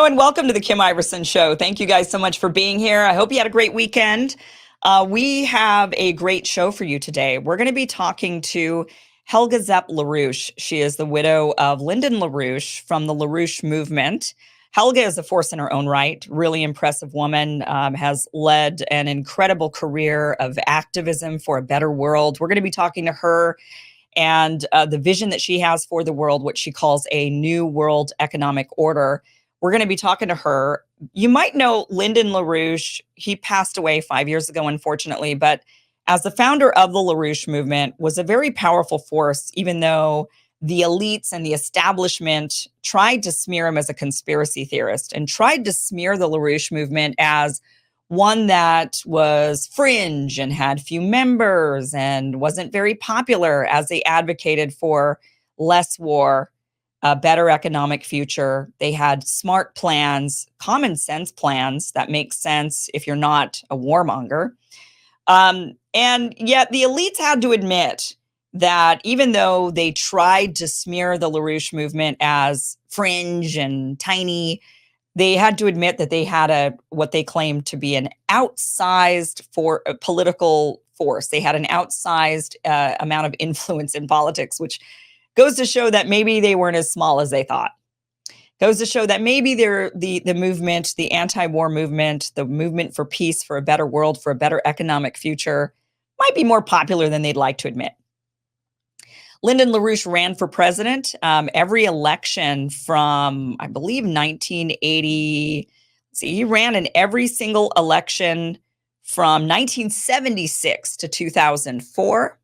Hello and welcome to the Kim Iverson Show. Thank you guys so much for being here. I hope you had a great weekend. We have a great show for you today. We're going to be talking to Helga Zepp-LaRouche. She is the widow of Lyndon LaRouche from the LaRouche movement. Helga is a force in her own right, really impressive woman, has led an incredible career of activism for a better world. We're going to be talking to her and the vision that she has for the world, what she calls a new world economic order. We're going to be talking to her. You might know Lyndon LaRouche. He passed away 5 years ago, unfortunately, but as the founder of the LaRouche movement, was a very powerful force, even though the elites and the establishment tried to smear him as a conspiracy theorist and tried to smear the LaRouche movement as one that was fringe and had few members and wasn't very popular, as they advocated for less war, a better economic future. They had smart plans, common sense plans that make sense if you're not a warmonger. And yet the elites had to admit that even though they tried to smear the LaRouche movement as fringe and tiny, they had to admit that they had what they claimed to be an outsized political force. They had an outsized amount of influence in politics, which goes to show that maybe they weren't as small as they thought. Goes to show that maybe the movement, the anti-war movement, the movement for peace, for a better world, for a better economic future, might be more popular than they'd like to admit. Lyndon LaRouche ran for president every election from, I believe, 1980. He ran in every single election from 1976 to 2004.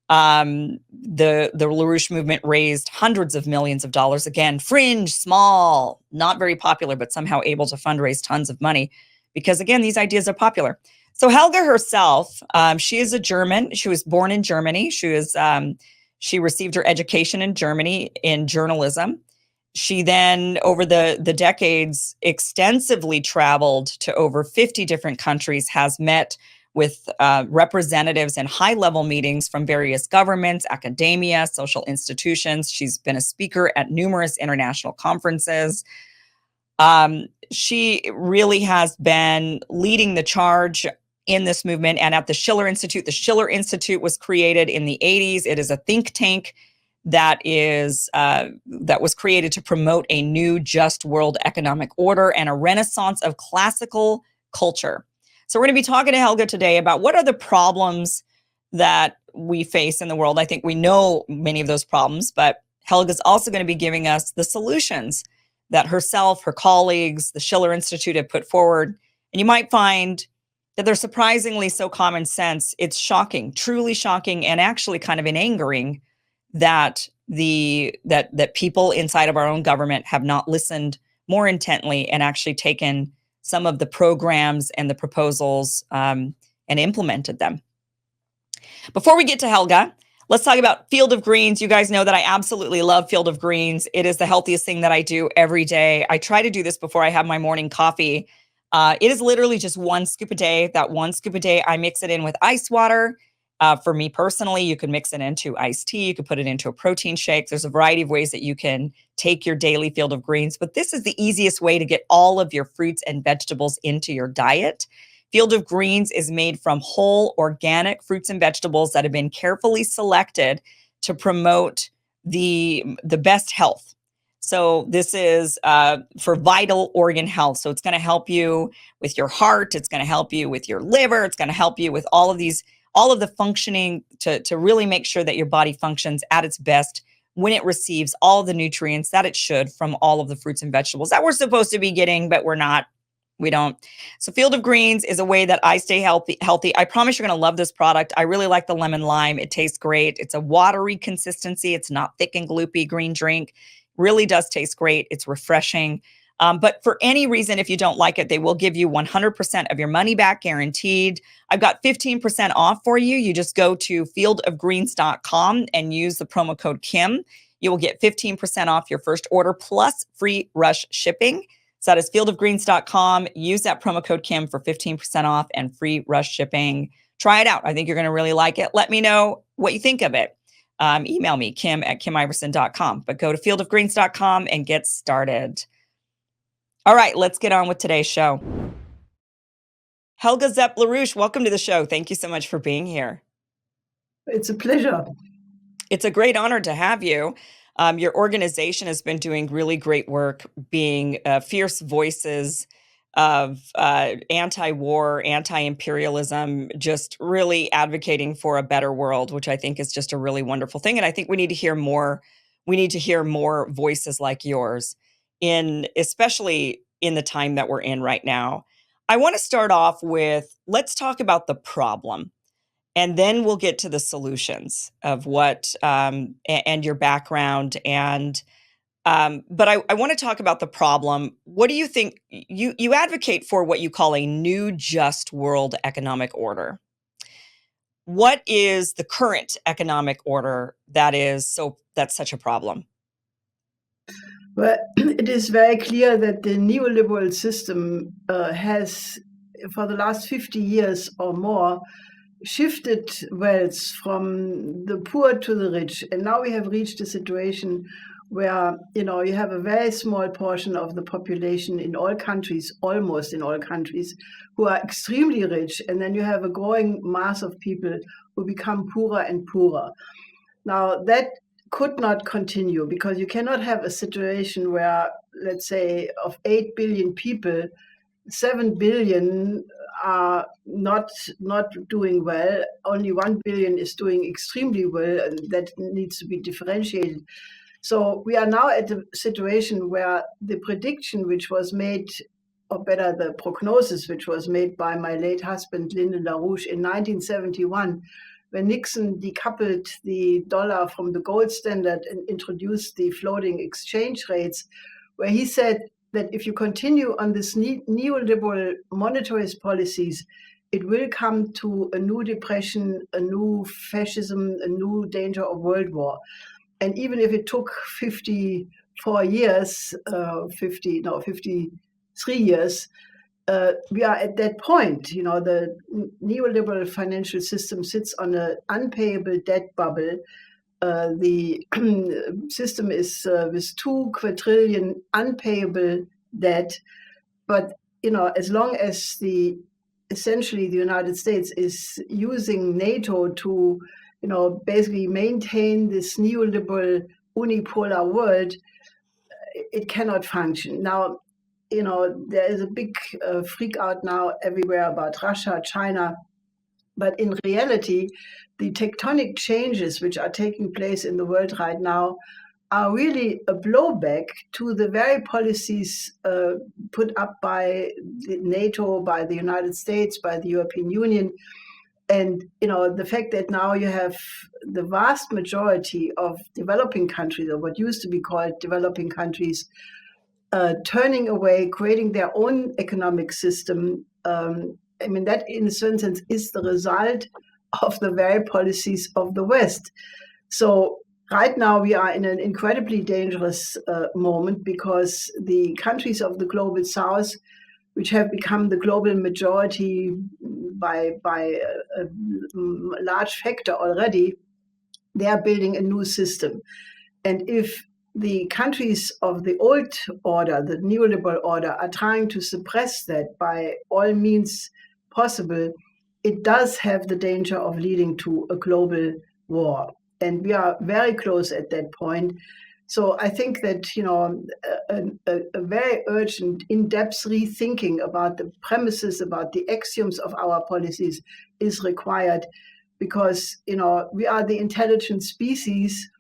The LaRouche movement raised hundreds of millions of dollars. Again, fringe, small, not very popular, but somehow able to fundraise tons of money because, again, these ideas are popular. So Helga herself, she is a German. She was born in Germany. She received her education in Germany in journalism. She then, over the decades, extensively traveled to over 50 different countries, has met with representatives in high-level meetings from various governments, academia, social institutions. She's been a speaker at numerous international conferences. She really has been leading the charge in this movement and at the Schiller Institute. The Schiller Institute was created in the 80s. It is a think tank that was created to promote a new just world economic order and a renaissance of classical culture. So we're going to be talking to Helga today about what are the problems that we face in the world. I think we know many of those problems, but Helga's also going to be giving us the solutions that herself, her colleagues, the Schiller Institute have put forward. And you might find that they're surprisingly so common sense. It's shocking, truly shocking, and actually kind of angering that that people inside of our own government have not listened more intently and actually taken some of the programs and the proposals and implemented them. Before we get to Helga, let's talk about Field of Greens. You guys know that I absolutely love Field of Greens. It is the healthiest thing that I do every day. I try to do this before I have my morning coffee. It is literally just 1 scoop a day. That 1 scoop a day, I mix it in with ice water. For me personally, you can mix it into iced tea. You can put it into a protein shake. There's a variety of ways that you can take your daily Field of Greens, but this is the easiest way to get all of your fruits and vegetables into your diet. Field of Greens is made from whole organic fruits and vegetables that have been carefully selected to promote the best health. So this is for vital organ health. So it's going to help you with your heart. It's going to help you with your liver. It's going to help you with all of the functioning to really make sure that your body functions at its best when it receives all the nutrients that it should from all of the fruits and vegetables that we're supposed to be getting, but we're not. We don't. So Field of Greens is a way that I stay healthy. I promise you're going to love this product. I really like the lemon lime. It tastes great. It's a watery consistency. It's not thick and gloopy green drink. Really does taste great. It's refreshing. But for any reason, if you don't like it, they will give you 100% of your money back guaranteed. I've got 15% off for you. You just go to fieldofgreens.com and use the promo code Kim. You will get 15% off your first order plus free rush shipping. So that is fieldofgreens.com. Use that promo code Kim for 15% off and free rush shipping. Try it out. I think you're going to really like it. Let me know what you think of it. Email me, Kim@KimIverson.com. But go to fieldofgreens.com and get started. All right, let's get on with today's show. Helga Zepp-LaRouche, welcome to the show. Thank you so much for being here. It's a pleasure. It's a great honor to have you. Your organization has been doing really great work being fierce voices of anti-war, anti-imperialism, just really advocating for a better world, which I think is just a really wonderful thing. And I think we need to hear more. We need to hear more voices like yours, especially in the time that we're in right now. I want to start off with, let's talk about the problem. And then we'll get to the solutions of what and your background. But I want to talk about the problem. What do you think? You advocate for what you call a new just world economic order. What is the current economic order that's such a problem? Well, it is very clear that the neoliberal system has, for the last 50 years or more, shifted wealth from the poor to the rich. And now we have reached a situation where, you have a very small portion of the population in all countries, almost in all countries, who are extremely rich. And then you have a growing mass of people who become poorer and poorer. Now, that could not continue because you cannot have a situation where, let's say, of 8 billion people, 7 billion are not doing well. Only 1 billion is doing extremely well, and that needs to be differentiated. So we are now at a situation where the prediction which was made, or better, the prognosis which was made by my late husband, Lyndon LaRouche, in 1971, when Nixon decoupled the dollar from the gold standard and introduced the floating exchange rates, where he said that if you continue on this neoliberal monetarist policies, it will come to a new depression, a new fascism, a new danger of world war. And even if it took 54 years, 53 years, we are at that point. The neoliberal financial system sits on an unpayable debt bubble. The system is with 2 quadrillion unpayable debt. But, as long as essentially the United States is using NATO to, basically maintain this neoliberal unipolar world, it cannot function. Now, there is a big freak out now everywhere about Russia, China. But in reality, the tectonic changes which are taking place in the world right now are really a blowback to the very policies put up by NATO, by the United States, by the European Union. And the fact that now you have the vast majority of developing countries, or what used to be called developing countries, turning away, creating their own economic system. That in a certain sense is the result of the very policies of the West. So right now we are in an incredibly dangerous moment because the countries of the global South, which have become the global majority by a large factor already, they are building a new system. And if the countries of the old order, the neoliberal order, are trying to suppress that by all means possible, it does have the danger of leading to a global war. And we are very close at that point. So I think that a very urgent, in-depth rethinking about the premises, about the axioms of our policies is required, because we are the intelligent species,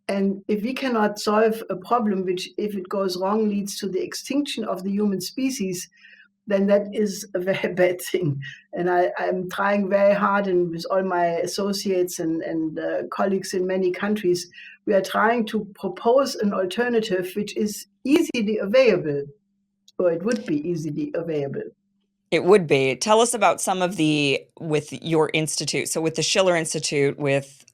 and if we cannot solve a problem which, if it goes wrong, leads to the extinction of the human species, then that is a very bad thing. And I'm trying very hard, and with all my associates and colleagues in many countries, we are trying to propose an alternative which is easily available, or it would be easily available. It would be. Tell us about some of with your institute. So with the Schiller Institute, with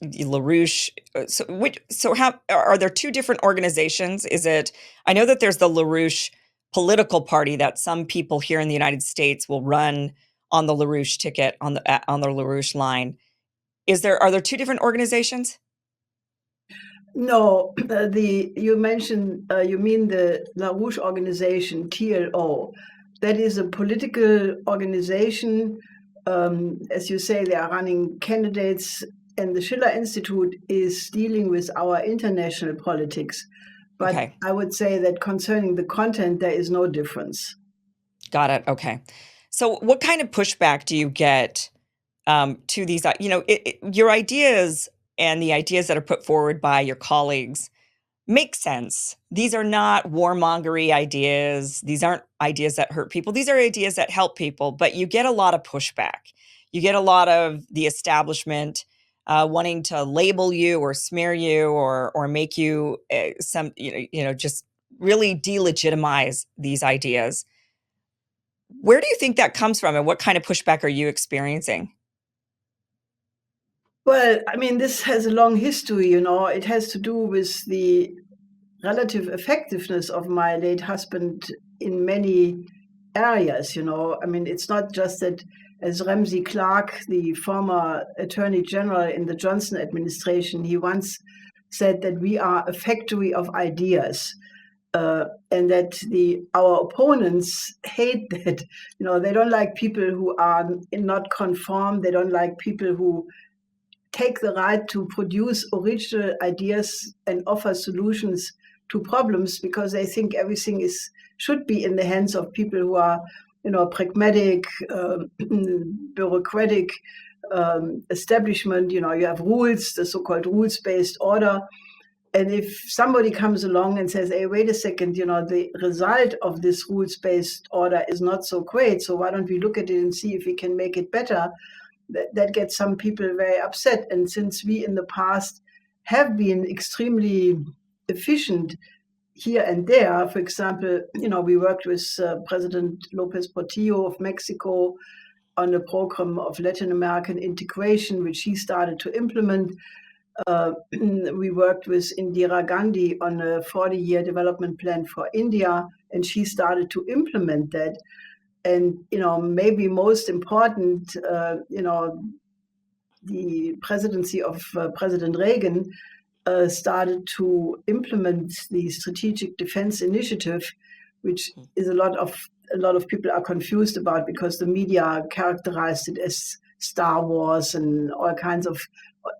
LaRouche. So how are there two different organizations? I know that there's the LaRouche political party that some people here in the United States will run on the LaRouche ticket on the LaRouche line. Are there two different organizations? No, you mentioned, you mean the LaRouche organization, TLO. That is a political organization. As you say, they are running candidates, and the Schiller Institute is dealing with our international politics. But Okay, I would say that concerning the content, there is no difference. got it. Okay. So what kind of pushback do you get to these, your ideas and the ideas that are put forward by your colleagues make sense. These are not warmongery ideas. These aren't ideas that hurt people. These are ideas that help people, but you get a lot of pushback. You get a lot of the establishment wanting to label you or smear you or make you just really delegitimize these ideas. Where do you think that comes from, and what kind of pushback are you experiencing? Well, I mean, this has a long history, you know. It has to do with the relative effectiveness of my late husband in many areas, you know. I mean, it's not just that, as Ramsey Clark, the former Attorney General in the Johnson administration, he once said that we are a factory of ideas. And that our opponents hate that. You know, they don't like people who are not conform. They don't like people who take the right to produce original ideas and offer solutions to problems, because they think everything should be in the hands of people who are, you know, pragmatic, bureaucratic establishment. You know, you have rules, the so-called rules-based order. And if somebody comes along and says, hey, wait a second, you know, the result of this rules-based order is not so great, so why don't we look at it and see if we can make it better? That gets some people very upset. And since we in the past have been extremely efficient here and there, for example, you know, we worked with President Lopez Portillo of Mexico on a program of Latin American integration, which he started to implement. We worked with Indira Gandhi on a 40-year development plan for India, and she started to implement that. And, you know, maybe most important, you know, the presidency of President Reagan started to implement the Strategic Defense Initiative, which is a lot of people are confused about, because the media characterized it as Star Wars and all kinds of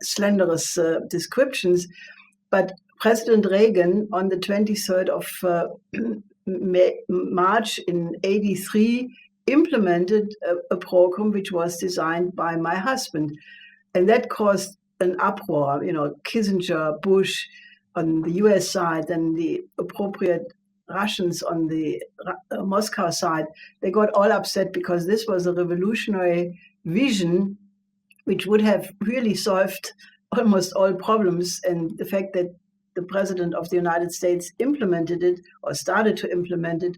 slanderous descriptions. But President Reagan, on the 23rd of March in '83, implemented a program which was designed by my husband. And that caused an uproar. You know, Kissinger, Bush on the US side, and the appropriate Russians on the Moscow side, they got all upset, because this was a revolutionary vision which would have really solved almost all problems. And the fact that the president of the United States implemented it, or started to implement it,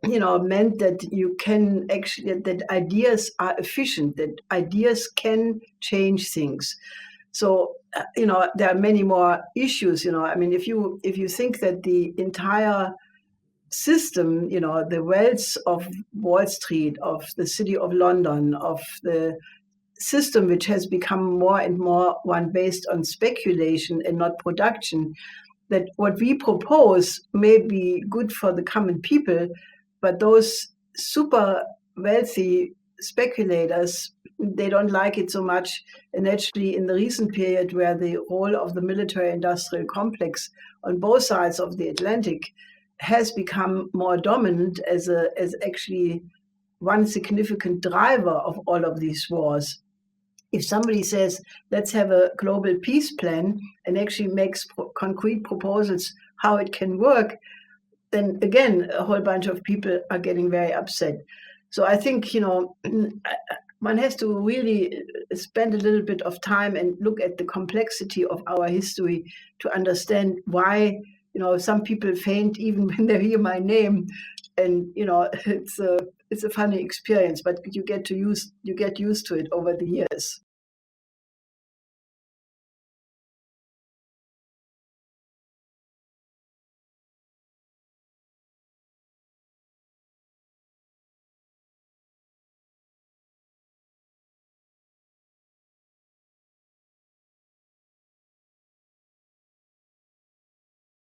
you know, meant that you can actually, that ideas are efficient, that ideas can change things. So, you know, there are many more issues. You know, I mean, if you think that the entire system, you know, the wealth of Wall Street, of the City of London, of the system which has become more and more one based on speculation and not production, that what we propose may be good for the common people, but those super wealthy speculators, they don't like it so much. And actually, in the recent period, where the role of the military-industrial complex on both sides of the Atlantic has become more dominant as actually one significant driver of all of these wars. If somebody says, let's have a global peace plan, and actually makes concrete proposals how it can work, then again, a whole bunch of people are getting very upset. So I think, you know, one has to really spend a little bit of time and look at the complexity of our history to understand why, you know, some people faint even when they hear my name. And, you know, it's a funny experience, but you get used to it over the years.